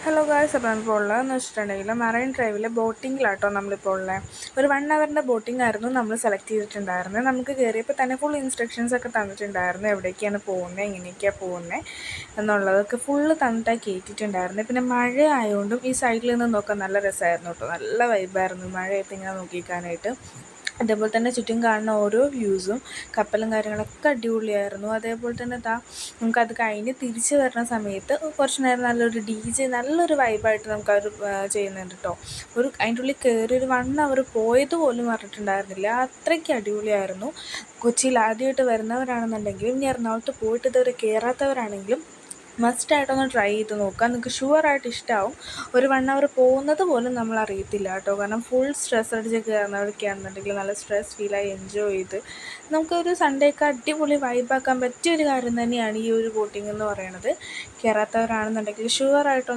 Hello guys, അപ്പോൾ നമ്മളിപ്പോൾ ഉള്ളതെന്ന് വെച്ചിട്ടുണ്ടെങ്കിൽ മറൈൻ ഡ്രൈവിൽ ബോട്ടിങ്ങിലാട്ടോ നമ്മളിപ്പോൾ ഉള്ളത്. ഒരു 1 അവറിൻ്റെ ബോട്ടിംഗ് ആയിരുന്നു നമ്മൾ സെലക്ട് ചെയ്തിട്ടുണ്ടായിരുന്നത്. നമുക്ക് കയറിയപ്പോൾ തന്നെ ഫുൾ ഇൻസ്ട്രക്ഷൻസ് ഒക്കെ തന്നിട്ടുണ്ടായിരുന്നു, എവിടേക്കാണ് പോകുന്നത്, എങ്ങനെയൊക്കെയാണ് പോകുന്നത് എന്നുള്ളതൊക്കെ ഫുള്ള് തന്നിട്ടാണ് കയറ്റിയിട്ടുണ്ടായിരുന്നത്. പിന്നെ മഴ ആയതുകൊണ്ടും ഈ സൈഡിൽ നിന്ന് നോക്കാൻ നല്ല രസമായിരുന്നു കേട്ടോ, നല്ല വൈബായിരുന്നു മഴയത്ത് ഇങ്ങനെ നോക്കിക്കാനായിട്ട്. അതേപോലെ തന്നെ ചുറ്റും കാണുന്ന ഓരോ വ്യൂസും കപ്പലും കാര്യങ്ങളൊക്കെ അടിപൊളിയായിരുന്നു. അതേപോലെ തന്നെ നമുക്കത് കഴിഞ്ഞ് തിരിച്ച് വരുന്ന സമയത്ത് കുറച്ച് നേരം നല്ലൊരു DJ നല്ലൊരു വൈബായിട്ട് നമുക്കത് ചെയ്യുന്നുണ്ട് കേട്ടോ. അതിൻ്റെ ഉള്ളിൽ കയറി ഒരു 1 അവർ പോയത് പോലും പറഞ്ഞിട്ടുണ്ടായിരുന്നില്ല, അത്രയ്ക്ക് അടിപൊളിയായിരുന്നു. കൊച്ചിയിൽ ആദ്യമായിട്ട് വരുന്നവരാണെന്നുണ്ടെങ്കിലും ഇനി എറണാകുളത്ത് പോയിട്ട് ഇതുവരെ കയറാത്തവരാണെങ്കിലും മസ്റ്റായിട്ടൊന്ന് ട്രൈ ചെയ്ത് നോക്കുക, നിങ്ങൾക്ക് ഷുവറായിട്ട് ഇഷ്ടമാവും. ഒരു 1 അവർ പോകുന്നത് പോലും നമ്മൾ അറിയത്തില്ല കേട്ടോ. കാരണം ഫുൾ സ്ട്രെസ് അടിച്ച് കയറുന്നവരൊക്കെയാണെന്നുണ്ടെങ്കിൽ നല്ല സ്ട്രെസ് ഫീലായി എൻജോയ് ചെയ്ത് നമുക്കൊരു സൺഡേക്ക് അടിപൊളി വൈബാക്കാൻ പറ്റിയൊരു കാര്യം തന്നെയാണ് ഈ ഒരു ബോട്ടിംഗ് എന്ന് പറയുന്നത്. കയറാത്തവരാണെന്നുണ്ടെങ്കിൽ ഷുവറായിട്ടൊന്ന്